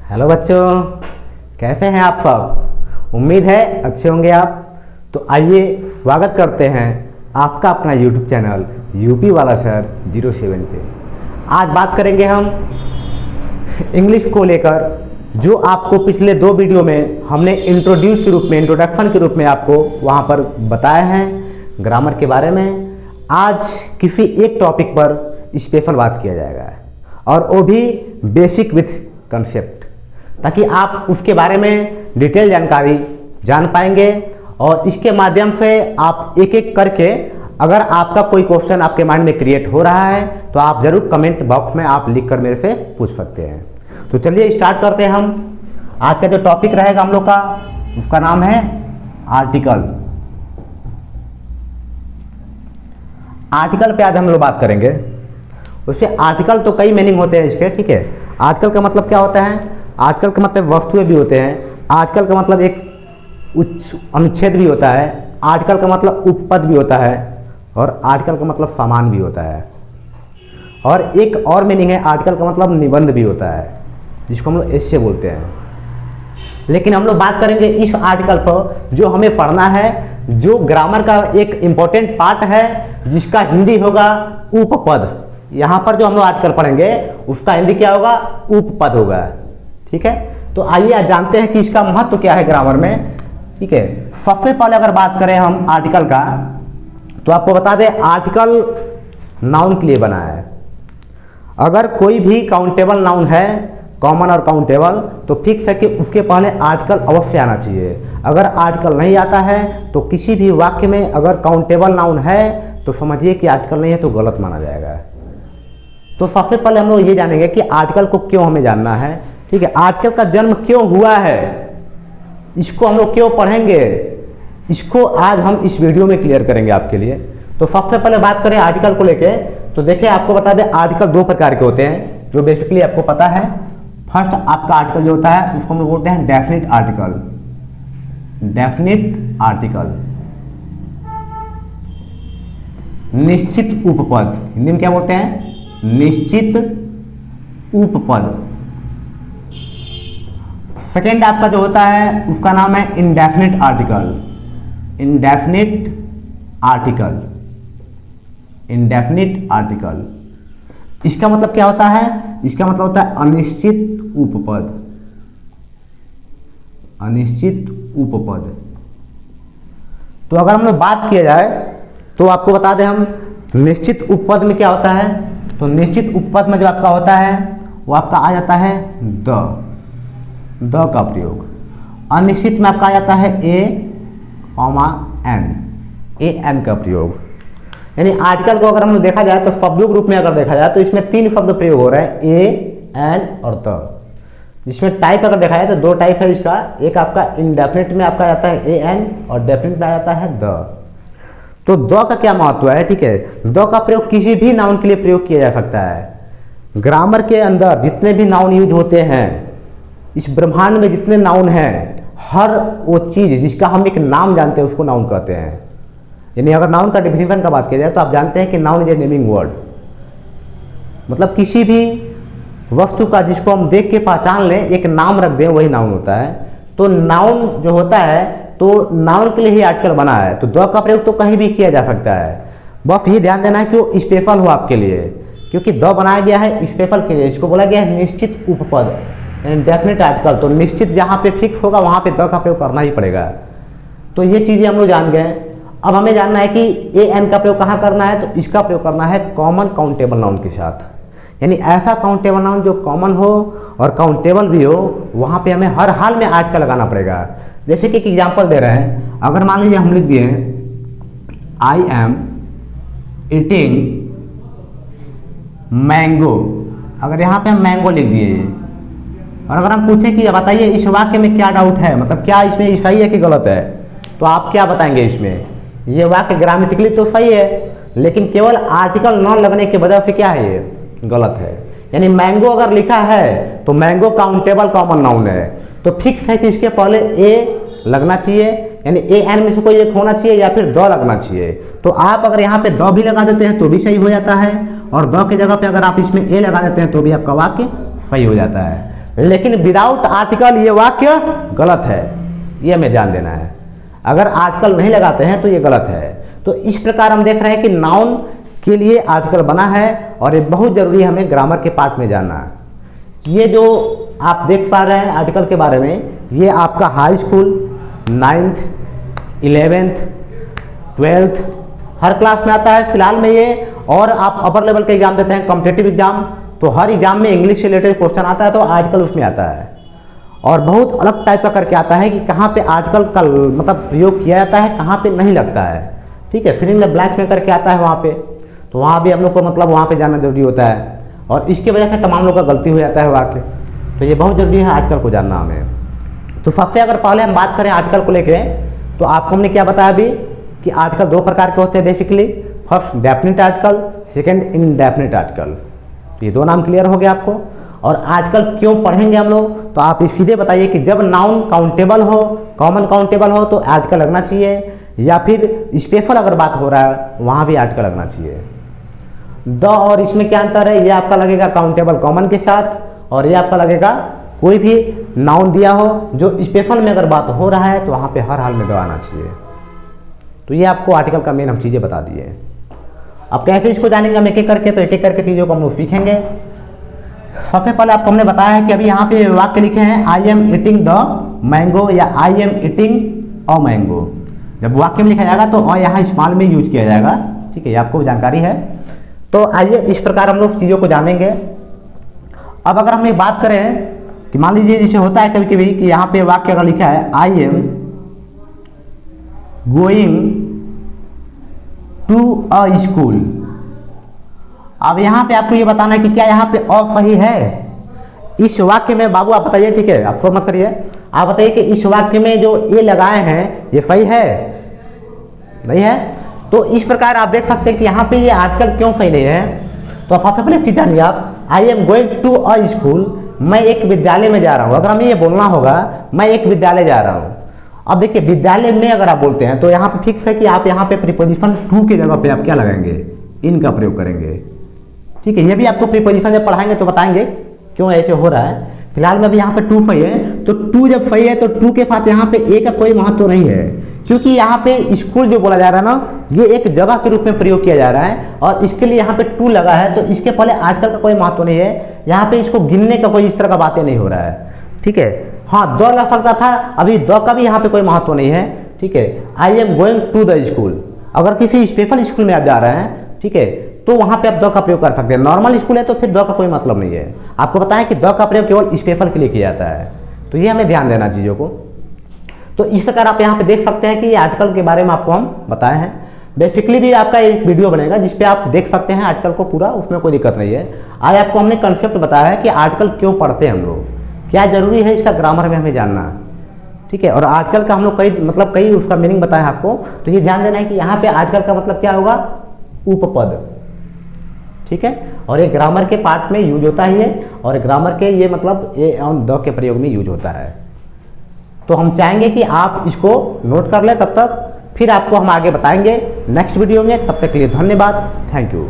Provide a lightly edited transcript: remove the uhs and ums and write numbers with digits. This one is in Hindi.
हेलो बच्चों, कैसे हैं आप सब। उम्मीद है अच्छे होंगे आप। तो आइए स्वागत करते हैं आपका अपना यूट्यूब चैनल यूपी वाला सर 07 पे। आज बात करेंगे हम इंग्लिश को लेकर, जो आपको पिछले 2 वीडियो में हमने इंट्रोडक्शन के रूप में आपको वहाँ पर बताया है ग्रामर के बारे में। आज किसी एक टॉपिक पर स्पेशल बात किया जाएगा और वो भी बेसिक विथ कंसेप्ट, ताकि आप उसके बारे में डिटेल जानकारी जान पाएंगे और इसके माध्यम से आप एक एक करके, अगर आपका कोई क्वेश्चन आपके माइंड में क्रिएट हो रहा है तो आप जरूर कमेंट बॉक्स में आप लिखकर मेरे से पूछ सकते हैं। तो चलिए स्टार्ट करते हैं हम। आज का जो टॉपिक रहेगा हम लोग का, उसका नाम है आर्टिकल। आर्टिकल पे आज हम लोग बात करेंगे। उससे आर्टिकल तो कई मीनिंग होते हैं इसके, ठीक है। आर्टिकल का मतलब क्या होता है? आर्टिकल का मतलब वस्तुएं भी होते हैं। आर्टिकल का मतलब एक उच्च अनुच्छेद भी होता है। आर्टिकल का मतलब उपपद भी होता है और आर्टिकल का मतलब सामान भी होता है। और एक और मीनिंग है, आर्टिकल का मतलब निबंध भी होता है, जिसको हम लोग एस्से बोलते हैं। लेकिन हम लोग बात करेंगे इस आर्टिकल पर जो हमें पढ़ना है, जो ग्रामर का एक इम्पोर्टेंट पार्ट है, जिसका हिंदी होगा उपपद। यहाँ पर जो हम लोग आर्टिकल पढ़ेंगे उसका हिंदी क्या होगा? उपपद होगा, ठीक है। तो आइए आज जानते हैं कि इसका महत्व क्या है ग्रामर में, ठीक है। सबसे पहले अगर बात करें हम आर्टिकल का, तो आपको बता दें आर्टिकल नाउन के लिए बना है। अगर कोई भी काउंटेबल नाउन है, कॉमन और काउंटेबल, तो फिक्स है कि उसके पहले आर्टिकल अवश्य आना चाहिए। अगर आर्टिकल नहीं आता है तो किसी भी वाक्य में अगर काउंटेबल नाउन है तो समझिए कि आर्टिकल नहीं है, तो गलत माना जाएगा। तो सबसे पहले हम लोग ये जानेंगे कि आर्टिकल को क्यों हमें जानना है, ठीक है। आर्टिकल का जन्म क्यों हुआ है, इसको हम लोग क्यों पढ़ेंगे, इसको आज हम इस वीडियो में क्लियर करेंगे आपके लिए। तो सबसे पहले बात करें आर्टिकल को लेके, तो देखिए आपको बता दें आर्टिकल 2 प्रकार के होते हैं, जो बेसिकली आपको पता है। फर्स्ट आपका आर्टिकल जो होता है उसको हम लोग बोलते हैं डेफिनिट आर्टिकल। डेफिनिट आर्टिकल, निश्चित उपपद, हिंदी में क्या बोलते हैं? निश्चित उपपद। सेकेंड आपका जो होता है उसका नाम है indefinite article. Indefinite article, indefinite article, इसका मतलब क्या होता है? इसका मतलब होता है अनिश्चित उपपद। अनिश्चित उपपद। तो अगर हम लोग बात किया जाए तो आपको बता दें हम निश्चित उपपद में क्या होता है। तो निश्चित उपपद में जो आपका होता है वो आपका आ जाता है द का प्रयोग। अनिश्चित में आपका आ जाता है ए एन का प्रयोग। यानी आर्टिकल को अगर हम लोग देखा जाए तो शब्दों के रूप में अगर देखा जाए तो इसमें 3 शब्द प्रयोग हो रहे हैं, ए, एन और द। इसमें टाइप अगर देखा जाए तो 2 टाइप है इसका। एक आपका इंडेफिनिट में आपका आता है ए एन और डेफिनिट में आ जाता है द। तो द का क्या महत्व है, ठीक है। द का प्रयोग किसी भी नाउन के लिए प्रयोग किया जा सकता है। ग्रामर के अंदर जितने भी नाउन यूज होते हैं, इस ब्रह्मांड में जितने नाउन हैं, हर वो चीज जिसका हम एक नाम जानते हैं उसको नाउन कहते हैं। यानी अगर नाउन का डिफिनेशन का बात किया जाए तो आप जानते हैं कि noun is a naming word. मतलब किसी भी वस्तु का जिसको हम देख के पहचान लें, एक नाम रख दें, वही नाउन होता है। तो नाउन जो होता है, तो नाउन के लिए ही आर्टिकल बना है। तो द का प्रयोग तो कहीं भी किया जा सकता है। बस ये ध्यान देना है कि वो स्पेशल हो आपके लिए, क्योंकि द बनाया गया है स्पेशल के लिए। इसको बोला गया है निश्चित उपपद, डेफिनेट आर्टिकल। तो निश्चित जहाँ पे फिक्स होगा वहाँ पे द का प्रयोग करना ही पड़ेगा। तो ये चीज़ें हम लोग जान गए। अब हमें जानना है कि ए एन का प्रयोग कहाँ करना है। तो इसका प्रयोग करना है कॉमन काउंटेबल नाउन के साथ। यानी ऐसा काउंटेबल नाउन जो कॉमन हो और काउंटेबल भी हो, वहाँ पे हमें हर हाल में आर्टिकल लगाना पड़ेगा। जैसे कि एक एग्जाम्पल दे रहे हैं, अगर मान लीजिए हम लिख दिए आई एम ईटिंग मैंगो। अगर यहाँ पे हम मैंगो लिख दिए और अगर हम पूछें कि बताइए इस वाक्य में क्या डाउट है, मतलब क्या इसमें सही है कि गलत है, तो आप क्या बताएंगे? इसमें ये वाक्य ग्रामेटिकली तो सही है, लेकिन केवल आर्टिकल न लगने की वजह से क्या है, ये गलत है। यानी मैंगो अगर लिखा है तो मैंगो काउंटेबल कॉमन नाउन है, तो फिक्स है कि इसके पहले ए लगना चाहिए, यानी ए एन में से कोई एक होना चाहिए या फिर द लगना चाहिए। तो आप अगर यहाँ पे द भी लगा देते हैं तो भी सही हो जाता है, और द की जगह पे अगर आप इसमें ए लगा देते हैं तो भी आपका वाक्य सही हो जाता है। लेकिन विदाउट आर्टिकल ये वाक्य गलत है, ये हमें ध्यान देना है। अगर आर्टिकल नहीं लगाते हैं तो ये गलत है। तो इस प्रकार हम देख रहे हैं कि नाउन के लिए आर्टिकल बना है और ये बहुत जरूरी है हमें ग्रामर के पार्ट में जानना। ये जो आप देख पा रहे हैं आर्टिकल के बारे में, ये आपका high school 9th 11th 12th हर क्लास में आता है फिलहाल में ये। और आप अपर लेवल का एग्जाम देते हैं, कॉम्पिटेटिव एग्जाम, तो हर एग्जाम में इंग्लिश से रिलेटेड क्वेश्चन आता है तो आर्टिकल उसमें आता है। और बहुत अलग टाइप का करके आता है कि कहाँ पे आर्टिकल का मतलब प्रयोग किया जाता है, कहाँ पे नहीं लगता है। ठीक है, फिर इन द ब्लैंक्स में करके आता है वहाँ पे, तो वहाँ भी हम लोग को मतलब वहाँ पे जाना जरूरी होता है और इसकी वजह से तमाम लोग का गलती हो जाता है वाक्य। तो ये बहुत जरूरी है आर्टिकल को जानना हमें। तो सबसे अगर पहले हम बात करें आर्टिकल को लेके, तो आपको हमने क्या बताया अभी कि आर्टिकल दो प्रकार के होते हैं basically. First definite article, second indefinite article. ये दो नाम क्लियर हो गया आपको। और आर्टिकल क्यों पढ़ेंगे हम लोग, तो आप सीधे बताइए कि जब नाउन काउंटेबल हो, कॉमन काउंटेबल हो तो आर्टिकल लगना चाहिए, या फिर स्पेशल अगर बात हो रहा है वहाँ भी आर्टिकल लगना चाहिए। द और इसमें क्या अंतर है, ये आपका लगेगा काउंटेबल कॉमन के साथ, और ये आपका लगेगा कोई भी नाउन दिया हो जो स्पेशल में अगर बात हो रहा है तो वहाँ पे हर हाल में द आना चाहिए। तो ये आपको आर्टिकल का मेन हम चीज़ें बता दिए। अब कैसे इसको जानेंगे हम एक एक करके, तो एक एक करके चीज़ों को हम लोग सीखेंगे। सबसे पहले आपको हमने बताया है कि अभी यहाँ पे वाक्य लिखे हैं I am eating the mango या I am eating a mango. जब वाक्य में लिखा जाएगा तो यहाँ स्मॉल में यूज किया जाएगा। ठीक है, ये आपको जानकारी है। तो आइए इस प्रकार हम लोग चीज़ों को जानेंगे। अब अगर हम एक बात करें कि मान लीजिए जैसे होता है कभी कभी कि यहाँ पे वाक्य अगर लिखा है I am going to a school. अब यहाँ पे आपको ये बताना है कि क्या यहाँ पे अ सही है इस वाक्य में। बाबू आप बताइए, ठीक है, आप सोच मत करिए, आप बताइए कि इस वाक्य में जो ये लगाए हैं ये सही है, नहीं है। तो इस प्रकार आप देख सकते हैं कि यहाँ पे ये आर्टिकल क्यों सही नहीं है। तो सबसे पहले चीज जानिए आप, I am going to a school, मैं एक विद्यालय में जा रहा हूँ। अगर हमें ये बोलना होगा मैं एक विद्यालय जा रहा हूँ। अब देखिए विद्यालय में अगर आप बोलते हैं तो यहाँ पे फिक्स है कि आप यहाँ पे प्रीपोजिशन टू की जगह पे आप क्या लगाएंगे, इन का प्रयोग करेंगे। ठीक है, ये भी आपको प्रीपोजिशन जब पढ़ाएंगे तो बताएंगे क्यों ऐसे हो रहा है। फिलहाल में अभी यहाँ पे टू सही है, तो टू जब सही है तो टू के साथ यहाँ पे ए का कोई महत्व नहीं है, क्योंकि यहाँ पे स्कूल जो बोला जा रहा है ना, ये एक जगह के रूप में प्रयोग किया जा रहा है और इसके लिए यहाँ पे टू लगा है, तो इसके पहले आर्टिकल का कोई महत्व नहीं है। यहाँ पे इसको गिनने का कोई इस तरह का बातें नहीं हो रहा है। ठीक है, हाँ द लग सकता था, अभी द का भी यहाँ पे कोई महत्व नहीं है। ठीक है, I am going to the school, अगर किसी स्पेशल स्कूल में आप जा रहे हैं, ठीक है, तो वहां पे आप द का प्रयोग कर सकते हैं। नॉर्मल स्कूल है तो फिर द का कोई मतलब नहीं है। आपको बताया कि द का प्रयोग केवल स्पेशल के लिए किया जाता है, तो ये हमें ध्यान देना चीज़ों को। तो इस प्रकार आप यहाँ पे देख सकते हैं कि ये आर्टिकल के बारे में आपको हम बताए हैं। बेसिकली भी आपका एक वीडियो बनेगा जिसपे आप देख सकते हैं आर्टिकल को पूरा, उसमें कोई दिक्कत नहीं है। आज आपको हमने कंसेप्ट बताया है कि आर्टिकल क्यों पढ़ते हैं हम लोग, क्या जरूरी है इसका ग्रामर में हमें जानना। ठीक है, और आर्टिकल का हम लोग कई उसका मीनिंग बताया है आपको। तो ये ध्यान देना है कि यहाँ पे आर्टिकल का मतलब क्या होगा, उपपद। ठीक है, और ये ग्रामर के पार्ट में यूज होता ही है, और ग्रामर के ये मतलब ए और द के प्रयोग में यूज होता है। तो हम चाहेंगे कि आप इसको नोट कर लें, तब तक फिर आपको हम आगे बताएंगे नेक्स्ट वीडियो में। तब तक के लिए धन्यवाद, थैंक यू।